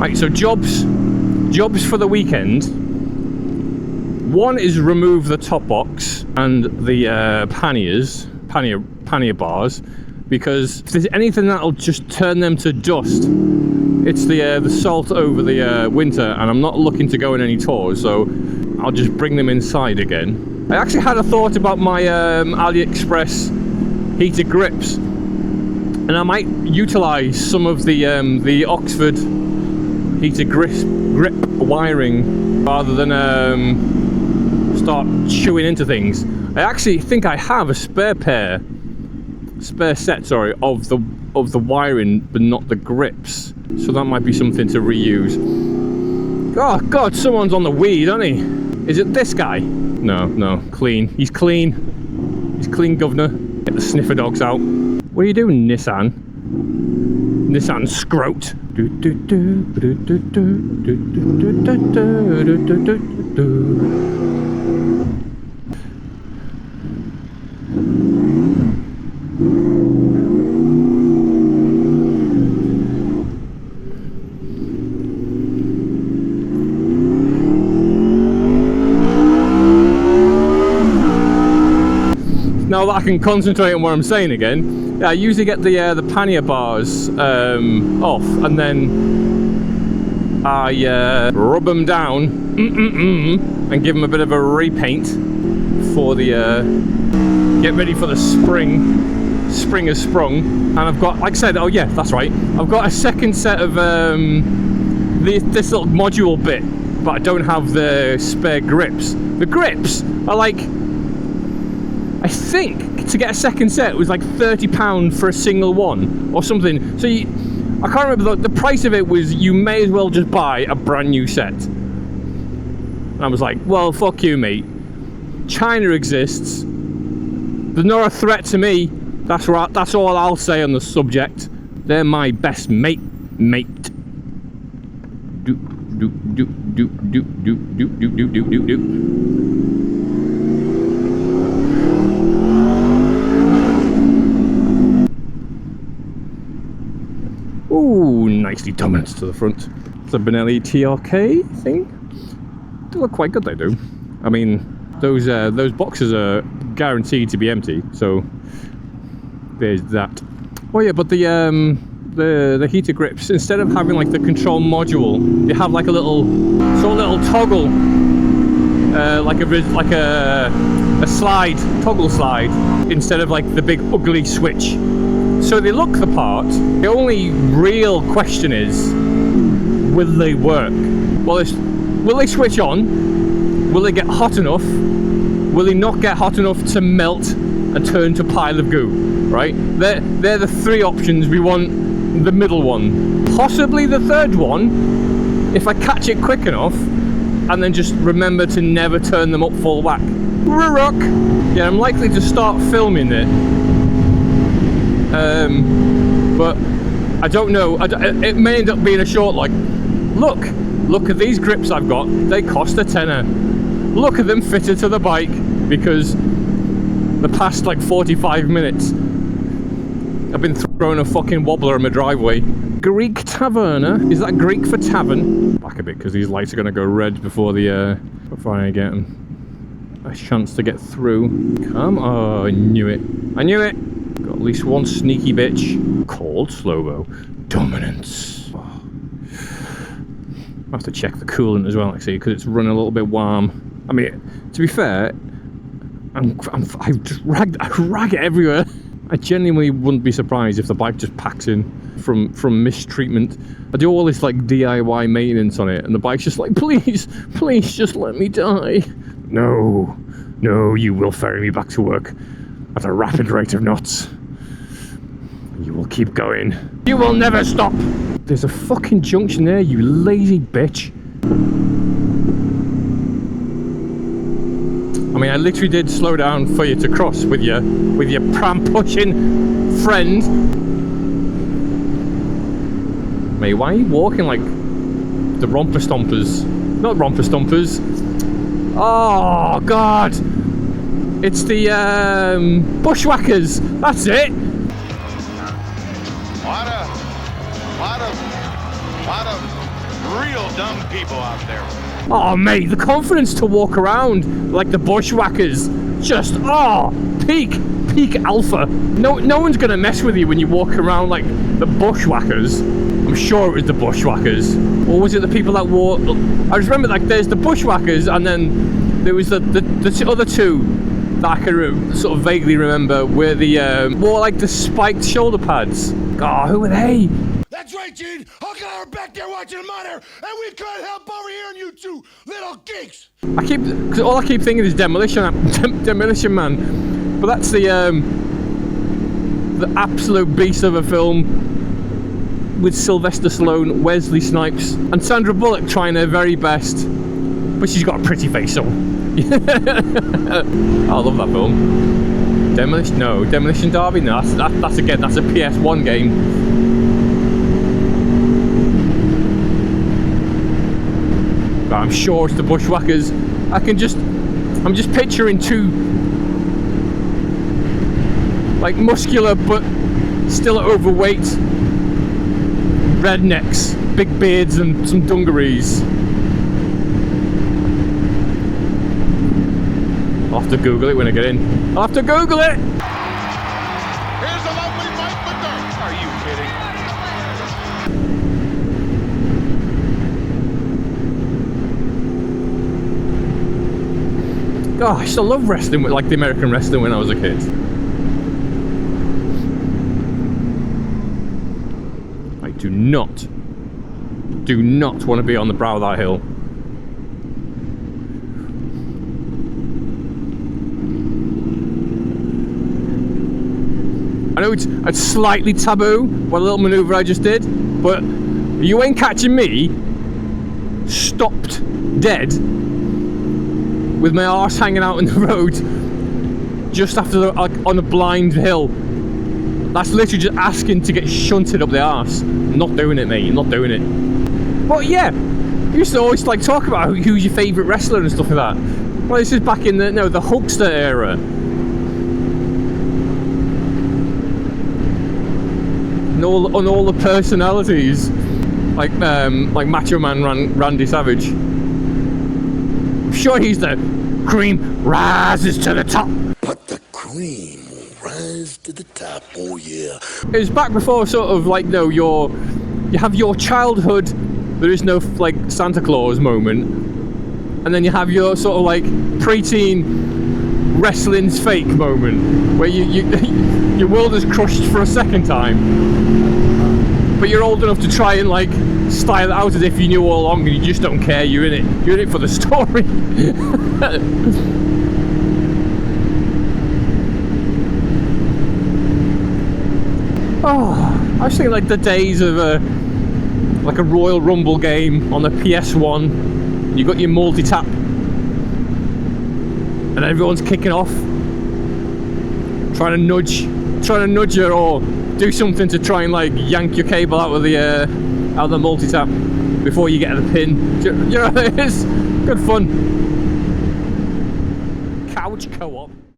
Right, so jobs for the weekend. One is remove the top box and the pannier bars, because if there's anything that'll just turn them to dust, it's the salt over the winter, and I'm not looking to go on any tours, so I'll just bring them inside again. I actually had a thought about my AliExpress heated grips, and I might utilize some of the Oxford heated grip wiring rather than start chewing into things. I actually think I have a spare set, sorry, of the wiring, but not the grips. So that might be something to reuse. Oh God, someone's on the weed, isn't he? Is it this guy? No, clean. He's clean. He's clean, governor. Get the sniffer dogs out. What are you doing, Nissan? Nissan scrote. Now that I can concentrate on what I'm saying again, yeah, I usually get the pannier bars off, and then I rub them down and give them a bit of a repaint for the get ready for the spring. Spring has sprung, and I've got, like I said, oh yeah, that's right, I've got a second set of this little module bit, but I don't have the spare grips. The grips are like, I think to get a second set was like £30 for a single one or something. So I can't remember, the price of it was, you may as well just buy a brand new set. And I was like, well, fuck you, mate. China exists. They're not a threat to me. That's right. That's all I'll say on the subject. They're my best mate. Do. Ooh, nicely dominant to the front. It's a Benelli TRK thing. They look quite good, they do. I mean, those boxes are guaranteed to be empty, so there's that. Oh yeah, but the heater grips, instead of having like the control module, they have like a little toggle, like a slide, toggle slide, instead of like the big ugly switch. So they look the part. The only real question is, will they work? Well, will they switch on? Will they get hot enough? Will they not get hot enough to melt and turn to a pile of goo? Right? They're the three options. We want the middle one. Possibly the third one, if I catch it quick enough, and then just remember to never turn them up full whack. Yeah, I'm likely to start filming it. But I don't know. It may end up being a short, like, look at these grips I've got. They cost a tenner. Look at them fitted to the bike, because the past like 45 minutes I've been throwing a fucking wobbler in my driveway. Greek Taverna. Is that Greek for tavern? Back a bit, because these lights are going to go red before I get a chance to get through. Come on, I knew it. Got at least one sneaky bitch called Slow-Mo. Dominance. Oh. I have to check the coolant as well, actually, because it's running a little bit warm. I mean, to be fair, I rag it everywhere. I genuinely wouldn't be surprised if the bike just packs in from mistreatment. I do all this like DIY maintenance on it, and the bike's just like, please just let me die. No, you will ferry me back to work at a rapid rate of knots. You will keep going. You will never stop. There's a fucking junction there, you lazy bitch. I mean, I literally did slow down for you to cross with your pram pushing friend. Mate, why are you walking like the romper stompers? Not romper stompers. Oh God! It's the bushwhackers. That's it. real dumb people out there. Oh mate, the confidence to walk around like the bushwhackers, just peak alpha. No one's gonna mess with you when you walk around like the bushwhackers. I'm sure it was the bushwhackers, or was it the people that wore? I just remember like there's the bushwhackers, and then there was the other two that I can sort of vaguely remember, where the wore like the spiked shoulder pads. God, who were they? That's right, Gene. Huck and I are back there watching the monitor, and we couldn't help overhearing you two little geeks. Because all I keep thinking is Demolition Man, but that's the absolute beast of a film with Sylvester Stallone, Wesley Snipes, and Sandra Bullock trying her very best, but she's got a pretty face, so. I love that film. Demolition Derby. No, that's a PS1 game. But I'm sure it's the bushwhackers. I'm just picturing two like muscular but still overweight rednecks, big beards and some dungarees. I'll have to Google it when I get in. I'll have to Google it! Here's a lovely Mic Mini. Are you kidding? Gosh, I love wrestling, like the American wrestling when I was a kid. I do not want to be on the brow of that hill. I know it's slightly taboo, what a little manoeuvre I just did, but you ain't catching me stopped dead with my arse hanging out in the road just after on a blind hill. That's literally just asking to get shunted up the arse. I'm not doing it, mate. I'm not doing it. But yeah, you used to always like talk about who's your favourite wrestler and stuff like that. Well, this is back in the Hulkster era. And all the personalities, like Macho Man Randy Savage. I'm sure he's the cream rises to the top. But the cream will rise to the top. Oh yeah. It was back before sort of like you have your childhood. There is no like Santa Claus moment, and then you have your sort of like preteen wrestling's fake moment where your world is crushed for a second time, but you're old enough to try and like style it out as if you knew all along, and you just don't care. You're in it for the story. Oh, I was thinking like the days of a Royal Rumble game on the PS1. You got your multi-tap and everyone's kicking off, trying to nudge you or do something to try and like yank your cable out of the multi-tap before you get the pin. You know, it's good fun. Couch co-op.